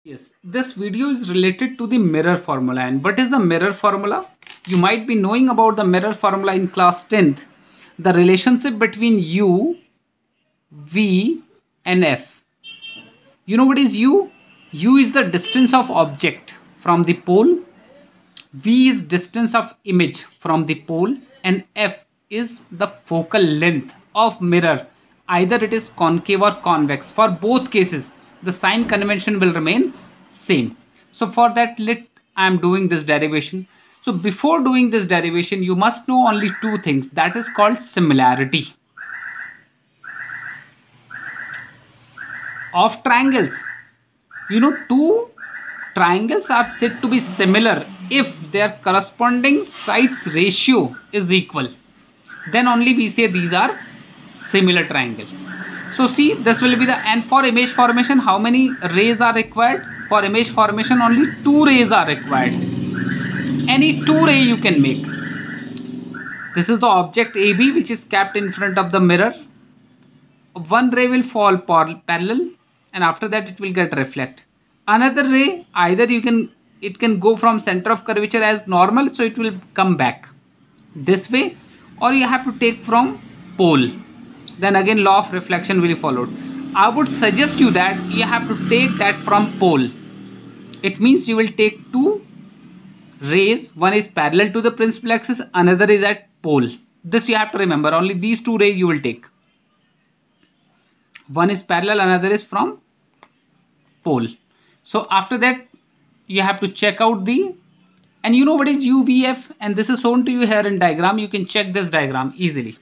Yes, this video is related to the mirror formula. And what is the mirror formula? You might be knowing about the mirror formula in class 10th. The relationship between U, V and F. You know what is U? U is the distance of object from the pole. V is distance of image from the pole. And F is the focal length of mirror. Either it is concave or convex. For both cases, the sign convention will remain same. So for that, I am doing this derivation. So before doing this derivation, you must know only two things. That is called similarity of triangles. You know, two triangles are said to be similar if their corresponding sides ratio is equal. Then only we say these are similar triangle. So see, this will be the, and for image formation, how many rays are required? For image formation, only 2 rays are required. Any 2 ray you can make. This is the object AB which is kept in front of the mirror. One ray will fall parallel, and after that it will get reflect. Another ray, either it can go from center of curvature as normal, so it will come back this way, or you have to take from pole. Then again law of reflection will be followed. I would suggest you that you have to take that from pole. It means you will take 2 rays. One is parallel to the principal axis, another is at pole. This you have to remember. Only these 2 rays you will take. One is parallel, another is from pole. So after that, you have to check out the, and you know what is UVF, and this is shown to you here in diagram. You can check this diagram easily.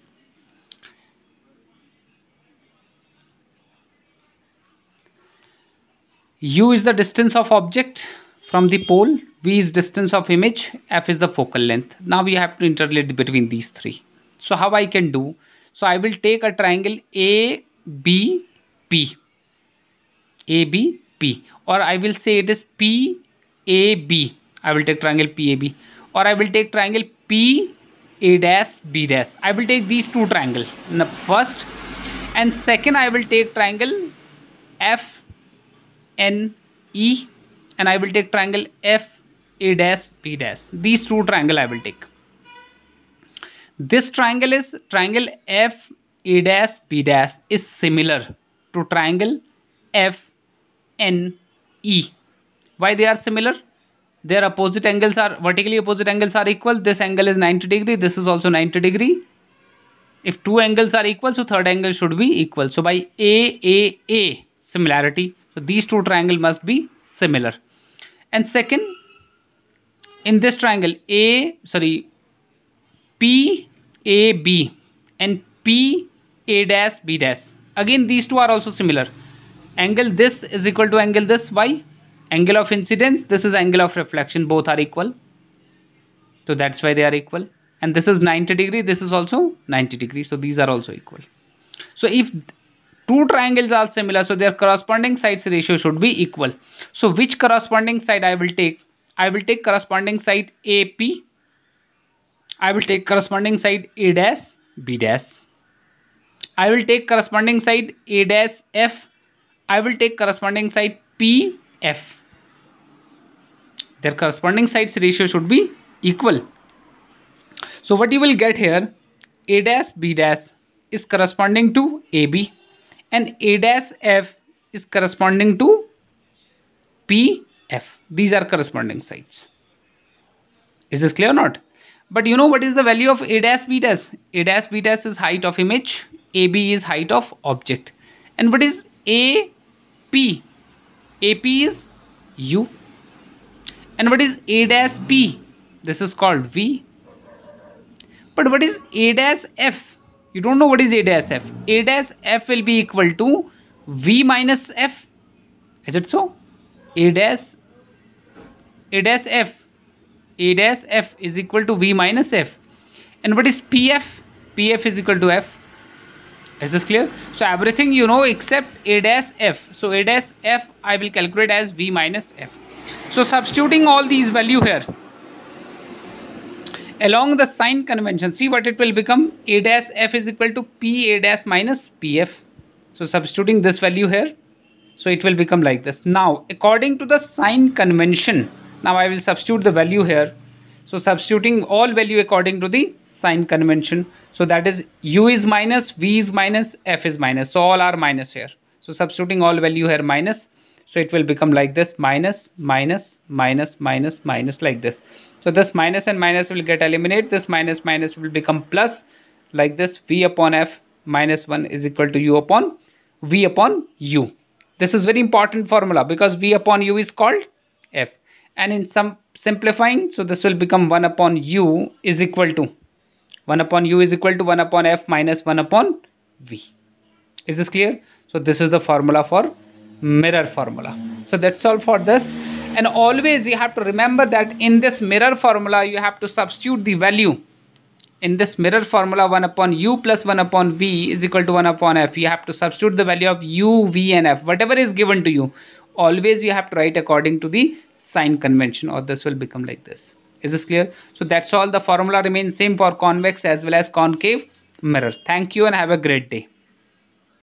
U is the distance of object from the pole, V is distance of image, F is the focal length. Now we have to interrelate between these three. So how I can do? So I will take a triangle ABP, ABP, or I will say it is PAB. I will take triangle PAB, or I will take triangle PA''B'. I will take these 2 triangles. First and second, I will take triangle FNE, and I will take triangle FA''B'. These 2 triangles I will take. This triangle is triangle FA''B' is similar to triangle FNE. Why they are similar? Their opposite angles are, vertically opposite angles are equal. This angle is 90 degree. This is also 90 degree. If 2 angles are equal, so third angle should be equal. So by AAA similarity, so these 2 triangles must be similar. And second, in this triangle PAB and PA''B', again these 2 are also similar. Angle this is equal to angle this. Why? Angle of incidence, this is angle of reflection, both are equal. So that's why they are equal. And this is 90 degree, this is also 90 degree. So these are also equal. So if 2 triangles are similar, so their corresponding sides ratio should be equal. So which corresponding side I will take? I will take corresponding side AP. I will take corresponding side A''B'. I will take corresponding side A''F. I will take corresponding side PF. Their corresponding sides ratio should be equal. So what you will get here, A''B' is corresponding to AB, and A''F is corresponding to PF. These are corresponding sides. Is this clear or not? But you know what is the value of A''B'? A''B' is height of image, AB is height of object. And what is AP? AP is U. And what is A''P? This is called V. But what is A''F? You don't know what is A''F. A''F will be equal to V minus F. Is it so? A''F is equal to V minus F. And what is PF? PF is equal to F. Is this clear? So everything you know except A''F. So A''F I will calculate as V minus F. So substituting all these value here along the sign convention, see what it will become. A''F is equal to PA' minus PF. So substituting this value here, So it will become like this. Now according to the sign convention, now I will substitute the value here. So substituting all value according to the sign convention. So that is u is minus, v is minus, f is minus. So all are minus here. So substituting all value here minus. So it will become like this, minus, minus, minus, minus, minus, like this. So this minus and minus will get eliminated. This minus minus will become plus, like this. V upon f minus 1 is equal to u upon v upon u. This is very important formula because v upon u is called f. And in some simplifying, so this will become 1 upon u is equal to 1 upon u is equal to 1 upon f minus 1 upon v. Is this clear? So this is the formula for mirror formula. So that's all for this. And always you have to remember that in this mirror formula you have to substitute the value. In this mirror formula, 1 upon u plus 1 upon v is equal to 1 upon f. You have to substitute the value of u, v and f. Whatever is given to you, always you have to write according to the sign convention, or this will become like this. Is this clear? So that's all. The formula remains same for convex as well as concave mirror. Thank you and have a great day.